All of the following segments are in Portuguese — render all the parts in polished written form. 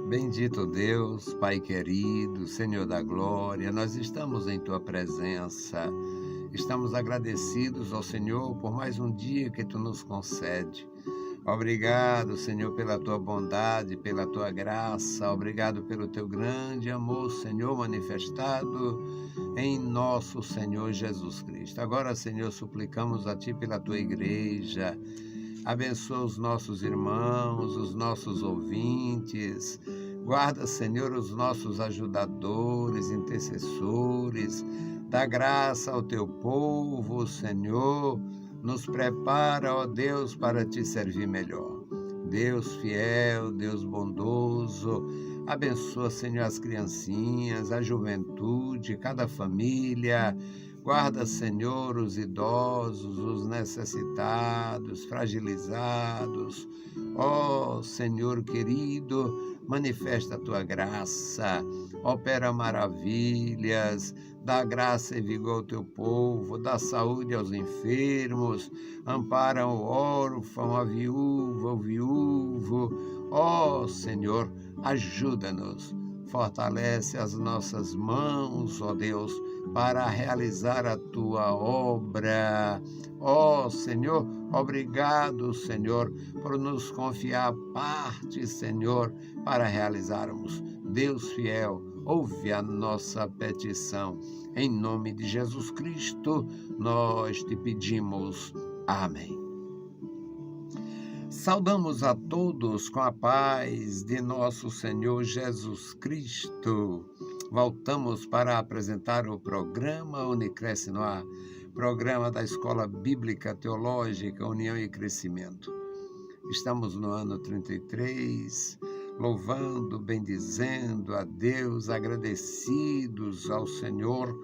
Bendito Deus, Pai querido, Senhor da glória, nós estamos em Tua presença. Estamos agradecidos ao Senhor por mais um dia que Tu nos concede. Obrigado, Senhor, pela Tua bondade, pela Tua graça. Obrigado pelo Teu grande amor, Senhor, manifestado em nosso Senhor Jesus Cristo. Agora, Senhor, suplicamos a Ti pela Tua igreja. Abençoa os nossos irmãos, os nossos ouvintes. Guarda, Senhor, os nossos ajudadores, intercessores. Dá graça ao Teu povo, Senhor. Nos prepara, ó Deus, para Te servir melhor. Deus fiel, Deus bondoso. Abençoa, Senhor, as criancinhas, a juventude, cada família. Guarda, Senhor, os idosos, os necessitados, fragilizados. Ó Senhor querido, manifesta a Tua graça, opera maravilhas, dá graça e vigor ao Teu povo, dá saúde aos enfermos, ampara o órfão, a viúva, o viúvo. Ó Senhor, ajuda-nos, fortalece as nossas mãos, ó Deus, para realizar a Tua obra. Ó Senhor, obrigado, Senhor, por nos confiar parte, Senhor, para realizarmos. Deus fiel, ouve a nossa petição. Em nome de Jesus Cristo, nós te pedimos. Amém. Saudamos a todos com a paz de nosso Senhor Jesus Cristo. Voltamos para apresentar o programa Unicresce no Ar, programa da Escola Bíblica Teológica União e Crescimento. Estamos no ano 33, louvando, bendizendo a Deus, agradecidos ao Senhor,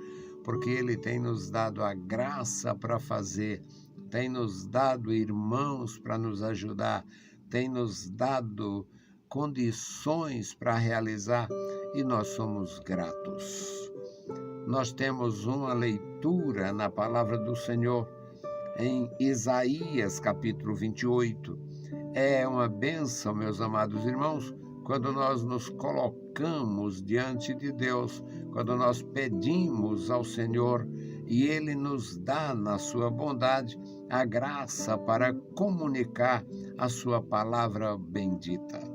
porque Ele tem nos dado a graça para fazer, tem nos dado irmãos para nos ajudar, tem nos dado condições para realizar e nós somos gratos. Nós temos uma leitura na palavra do Senhor em Isaías capítulo 28. É uma bênção, meus amados irmãos, quando nós nos colocamos diante de Deus, quando nós pedimos ao Senhor e Ele nos dá na sua bondade a graça para comunicar a sua palavra bendita.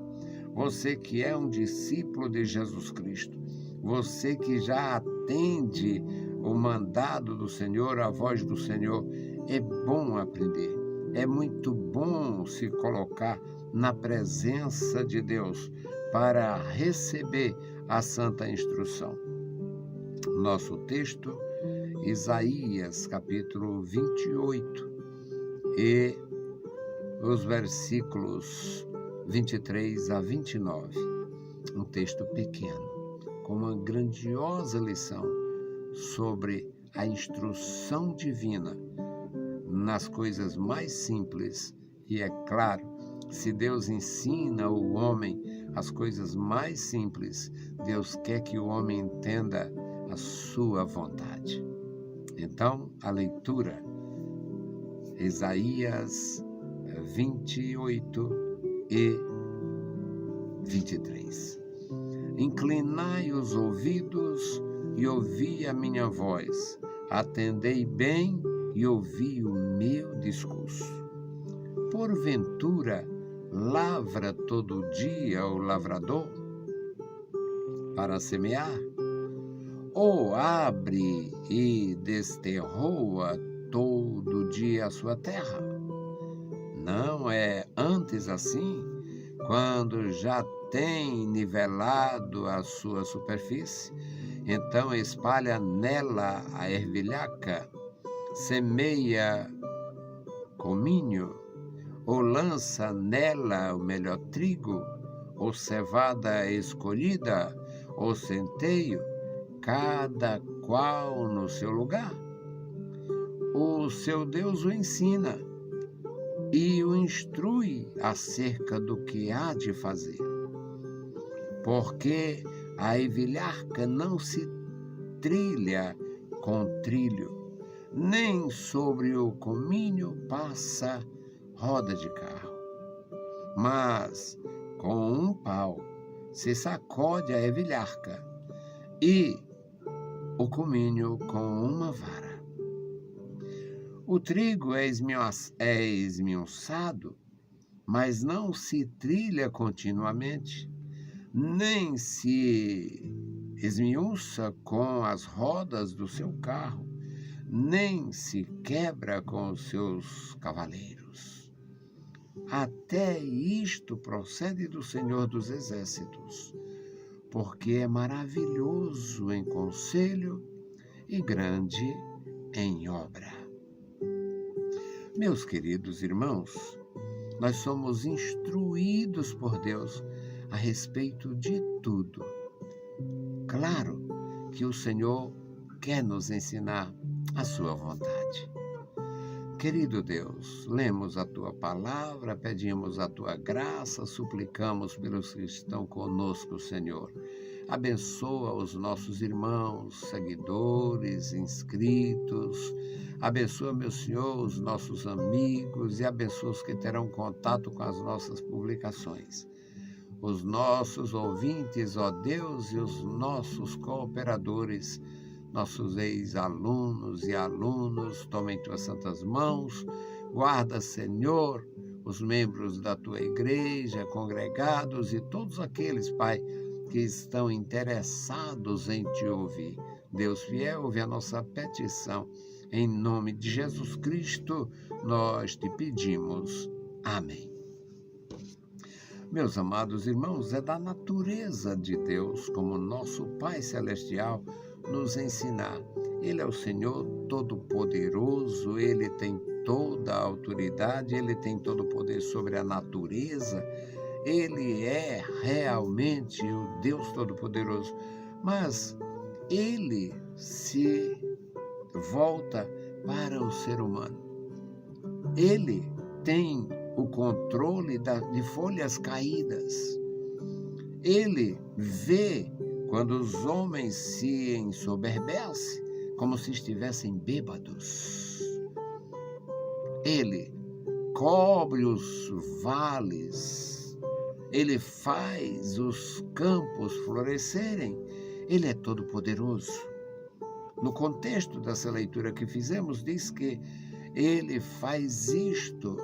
Você que é um discípulo de Jesus Cristo, você que já atende o mandado do Senhor, a voz do Senhor, é bom aprender, é muito bom se colocar na presença de Deus para receber a santa instrução. Nosso texto, Isaías capítulo 28 e os versículos 23 a 29, um texto pequeno, com uma grandiosa lição sobre a instrução divina nas coisas mais simples. E é claro, se Deus ensina o homem as coisas mais simples, Deus quer que o homem entenda a sua vontade. Então, a leitura, Isaías 28 e 23. Inclinai os ouvidos e ouvi a minha voz, atendei bem e ouvi o meu discurso. Porventura, lavra todo dia o lavrador para semear? Ou abre e desterroa todo dia a sua terra? Não é antes assim, quando já tem nivelado a sua superfície, então espalha nela a ervilhaca, semeia comínio, ou lança nela o melhor trigo, ou cevada escolhida, ou centeio, cada qual no seu lugar. O seu Deus o ensina e o instrui acerca do que há de fazer. Porque a ervilhaca não se trilha com trilho, nem sobre o comínio passa roda de carro, mas com um pau se sacode a evilharca e o comínio com uma vara. O trigo é esmiuçado, mas não se trilha continuamente, nem se esmiuça com as rodas do seu carro, nem se quebra com os seus cavaleiros. Até isto procede do Senhor dos Exércitos, porque é maravilhoso em conselho e grande em obra. Meus queridos irmãos, nós somos instruídos por Deus a respeito de tudo. Claro que o Senhor quer nos ensinar a sua vontade. Querido Deus, lemos a Tua palavra, pedimos a Tua graça, suplicamos pelos que estão conosco, Senhor. Abençoa os nossos irmãos, seguidores, inscritos. Abençoa, meu Senhor, os nossos amigos e abençoa os que terão contato com as nossas publicações. Os nossos ouvintes, ó Deus, e os nossos cooperadores, nossos ex-alunos e alunos, toma em tuas santas mãos, guarda, Senhor, os membros da tua igreja, congregados e todos aqueles, Pai, que estão interessados em te ouvir. Deus fiel, ouve a nossa petição. Em nome de Jesus Cristo, nós te pedimos. Amém. Meus amados irmãos, é da natureza de Deus, como nosso Pai Celestial, nos ensinar. Ele é o Senhor Todo-Poderoso, Ele tem toda a autoridade, Ele tem todo o poder sobre a natureza, Ele é realmente o Deus Todo-Poderoso. Mas Ele se volta para o ser humano. Ele tem o controle de folhas caídas. Ele vê quando os homens se ensoberbecem, como se estivessem bêbados. Ele cobre os vales, ele faz os campos florescerem, ele é todo-poderoso. No contexto dessa leitura que fizemos, diz que ele faz isto,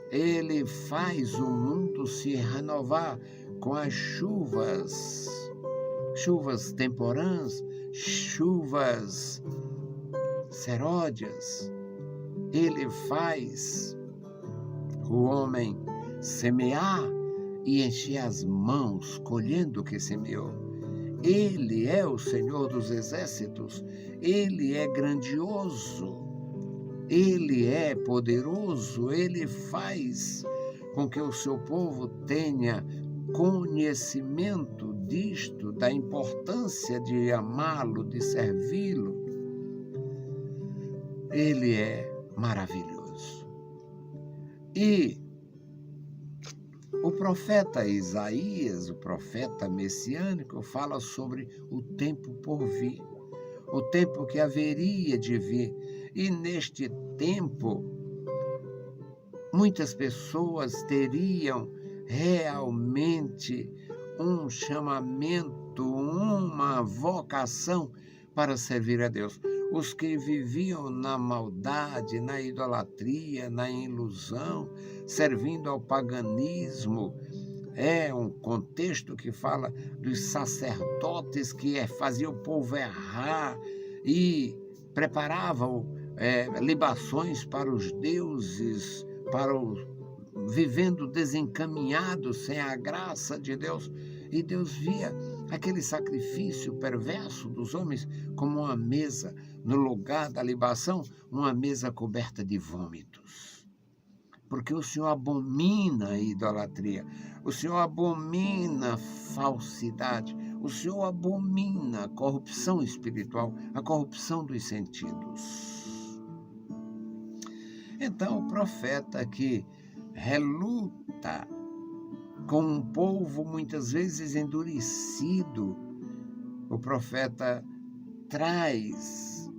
ele faz o mundo se renovar com as chuvas temporãs, chuvas seródias. Ele faz o homem semear e encher as mãos, colhendo o que semeou. Ele é o Senhor dos Exércitos, Ele é grandioso, Ele é poderoso, Ele faz com que o seu povo tenha conhecimento disto, da importância de amá-lo, de servi-lo. Ele é maravilhoso. E o profeta Isaías, o profeta messiânico, fala sobre o tempo por vir, o tempo que haveria de vir. E neste tempo, muitas pessoas teriam realmente um chamamento, uma vocação para servir a Deus. Os que viviam na maldade, na idolatria, na ilusão, servindo ao paganismo, é um contexto que fala dos sacerdotes que faziam o povo errar e preparavam libações para os deuses, vivendo desencaminhados, sem a graça de Deus. E Deus via aquele sacrifício perverso dos homens como uma mesa, no lugar da libação, uma mesa coberta de vômitos. Porque o Senhor abomina a idolatria, o Senhor abomina a falsidade, o Senhor abomina a corrupção espiritual, a corrupção dos sentidos. Então, o profeta que reluta com um povo muitas vezes endurecido, o profeta traz,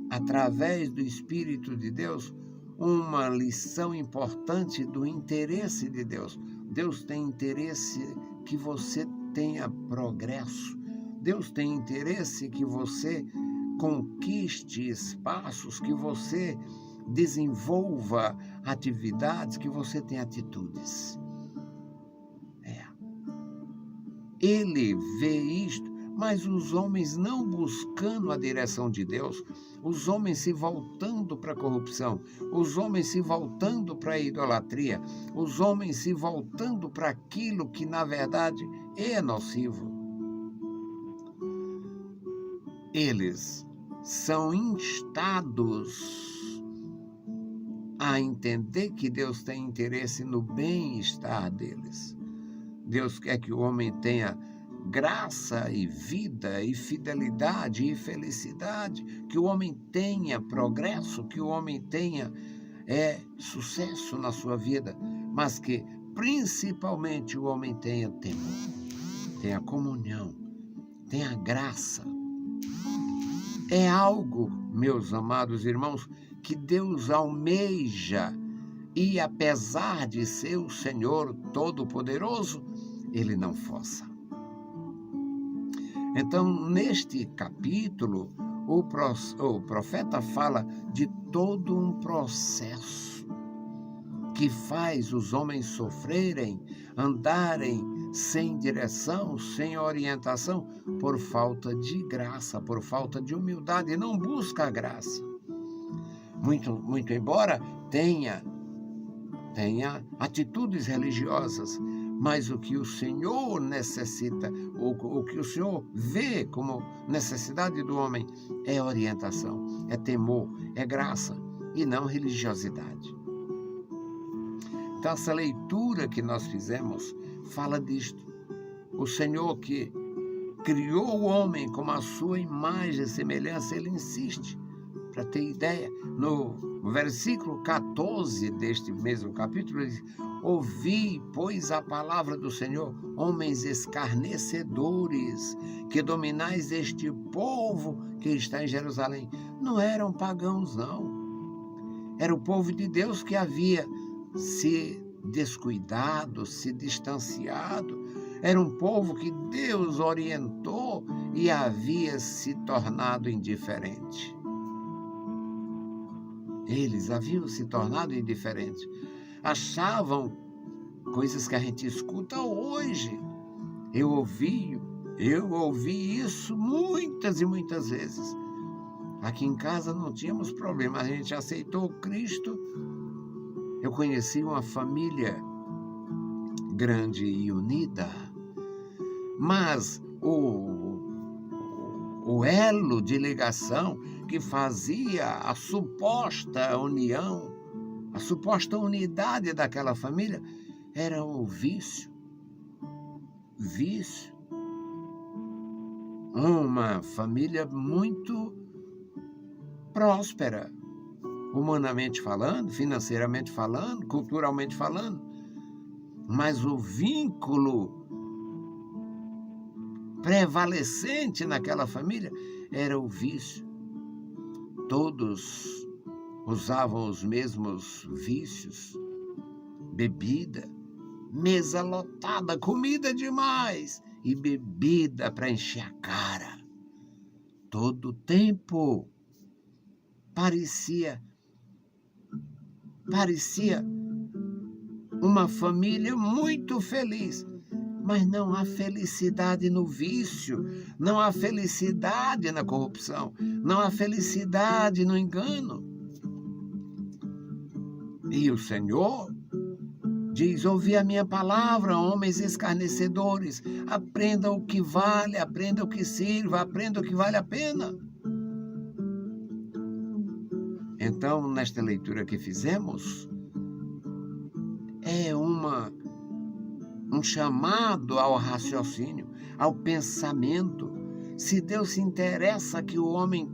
através do Espírito de Deus, uma lição importante do interesse de Deus. Deus tem interesse que você tenha progresso. Deus tem interesse que você conquiste espaços, que você desenvolva atividades, que você tenha atitudes. Ele vê isto, mas os homens não buscando a direção de Deus, os homens se voltando para a corrupção, os homens se voltando para a idolatria, os homens se voltando para aquilo que, na verdade, é nocivo. Eles são instados a entender que Deus tem interesse no bem-estar deles. Deus quer que o homem tenha graça e vida e fidelidade e felicidade, que o homem tenha progresso, que o homem tenha sucesso na sua vida, mas que principalmente o homem tenha temor, tenha comunhão, tenha graça. É algo, meus amados irmãos, que Deus almeja e, apesar de ser o Senhor Todo-Poderoso, Ele não força. Então, neste capítulo, o profeta fala de todo um processo que faz os homens sofrerem, andarem sem direção, sem orientação, por falta de graça, por falta de humildade, não busca a graça. Muito embora tenha atitudes religiosas, mas o que o Senhor necessita, o que o Senhor vê como necessidade do homem é orientação, é temor, é graça e não religiosidade. Então, essa leitura que nós fizemos fala disto. O Senhor que criou o homem como a sua imagem e semelhança, Ele insiste. Para ter ideia, no versículo 14 deste mesmo capítulo, ele diz: ouvi, pois, a palavra do Senhor, homens escarnecedores, que dominais este povo que está em Jerusalém. Não eram pagãos, não. Era o povo de Deus que havia se descuidado, se distanciado. Era um povo que Deus orientou e havia se tornado indiferente. Eles haviam se tornado indiferentes. Achavam coisas que a gente escuta hoje. Eu ouvi isso muitas e muitas vezes. Aqui em casa não tínhamos problema, a gente aceitou Cristo. Eu conheci uma família grande e unida, mas o elo de ligação que fazia a suposta união, a suposta unidade daquela família, era o vício. Vício. Uma família muito próspera, humanamente falando, financeiramente falando, culturalmente falando, mas o vínculo prevalecente naquela família era o vício. Todos usavam os mesmos vícios: bebida, mesa lotada, comida demais e bebida para encher a cara. Todo o tempo parecia uma família muito feliz. Mas não há felicidade no vício, não há felicidade na corrupção, não há felicidade no engano. E o Senhor diz: ouvi a minha palavra, homens escarnecedores, aprendam o que vale, aprendam o que sirva, aprendam o que vale a pena. Então, nesta leitura que fizemos, é um chamado ao raciocínio, ao pensamento. Se Deus se interessa que o homem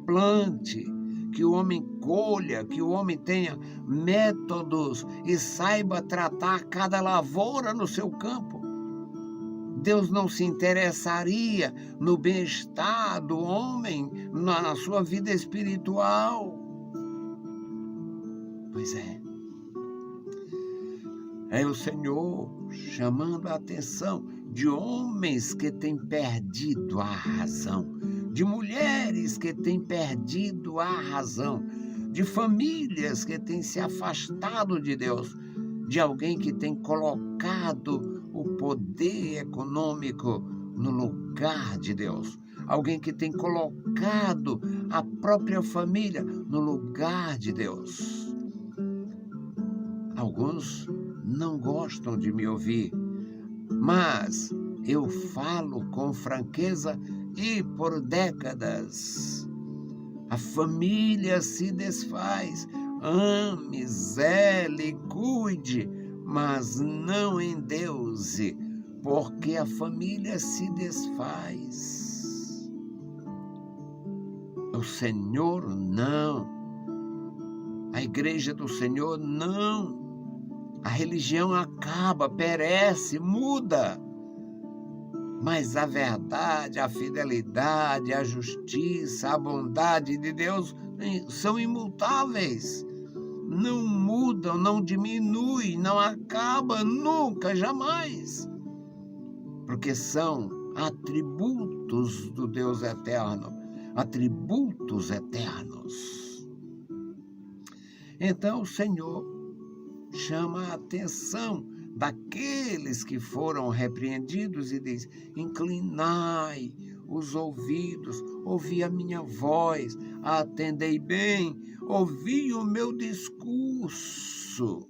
plante, que o homem colha, que o homem tenha métodos e saiba tratar cada lavoura no seu campo, Deus não se interessaria no bem-estar do homem, na sua vida espiritual? Pois é o Senhor chamando a atenção de homens que têm perdido a razão, de mulheres que têm perdido a razão, de famílias que têm se afastado de Deus, de alguém que tem colocado o poder econômico no lugar de Deus, alguém que tem colocado a própria família no lugar de Deus. Alguns não gostam de me ouvir, mas eu falo com franqueza e por décadas. A família se desfaz. Ame, zele, cuide, mas não endeuse, porque a família se desfaz. O Senhor não. A igreja do Senhor não. A religião acaba, perece, muda. Mas a verdade, a fidelidade, a justiça, a bondade de Deus são imutáveis. Não mudam, não diminuem, não acabam nunca, jamais. Porque são atributos do Deus eterno, atributos eternos. Então o Senhor chama a atenção daqueles que foram repreendidos e diz: inclinai os ouvidos, ouvi a minha voz, atendei bem, ouvi o meu discurso.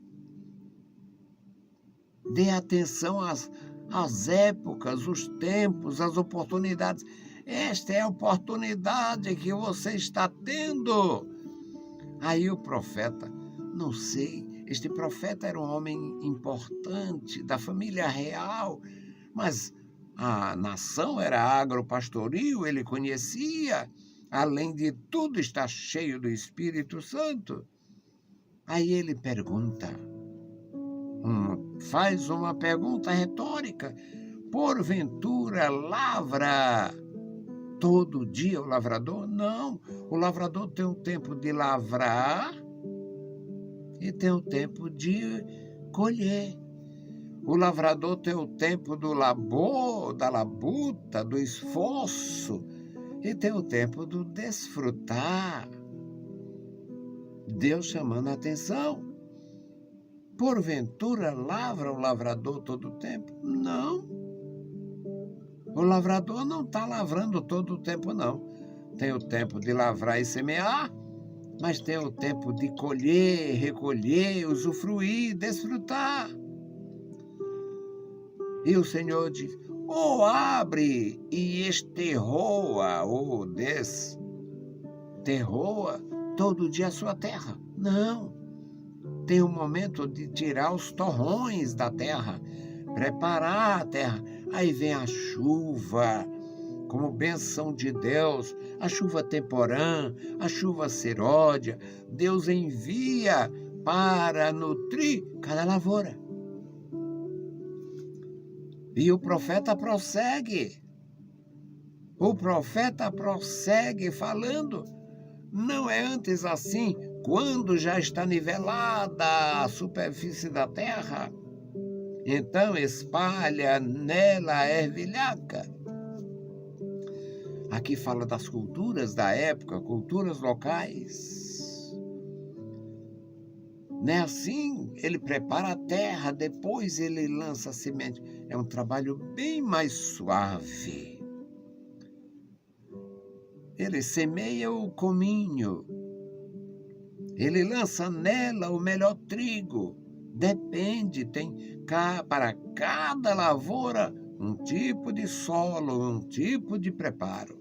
Dê atenção às épocas, os tempos, as oportunidades. Esta é a oportunidade que você está tendo. Aí o profeta, não sei, este profeta era um homem importante, da família real, mas a nação era agropastoril, ele conhecia, além de tudo está cheio do Espírito Santo. Aí ele pergunta, faz uma pergunta retórica: porventura lavra todo dia o lavrador? Não, o lavrador tem um tempo de lavrar e tem o tempo de colher. O lavrador tem o tempo do labor, da labuta, do esforço, e tem o tempo do desfrutar. Deus chamando a atenção. Porventura lavra o lavrador todo o tempo? Não. O lavrador não está lavrando todo o tempo, não. Tem o tempo de lavrar e semear, mas tem o tempo de colher, recolher, usufruir, desfrutar. E o Senhor diz: ou abre e esterroa, ou desterroa todo dia a sua terra. Não. Tem um momento de tirar os torrões da terra, preparar a terra. Aí vem a chuva, como bênção de Deus, a chuva temporã, a chuva seródia. Deus envia para nutrir cada lavoura. E o profeta prossegue. O profeta prossegue falando: não é antes assim, quando já está nivelada a superfície da terra? Então espalha nela a ervilhaca. Aqui fala das culturas da época, culturas locais. Não é assim? Ele prepara a terra, depois ele lança a semente. É um trabalho bem mais suave. Ele semeia o cominho. Ele lança nela o melhor trigo. Depende, tem para cada lavoura um tipo de solo, um tipo de preparo.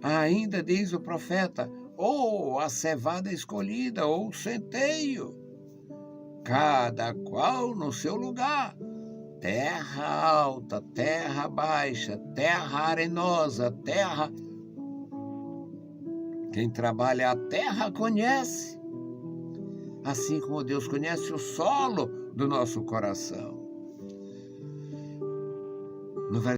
Ainda diz o profeta: ou a cevada escolhida, ou o centeio, cada qual no seu lugar, terra alta, terra baixa, terra arenosa, terra... Quem trabalha a terra conhece, assim como Deus conhece o solo do nosso coração. No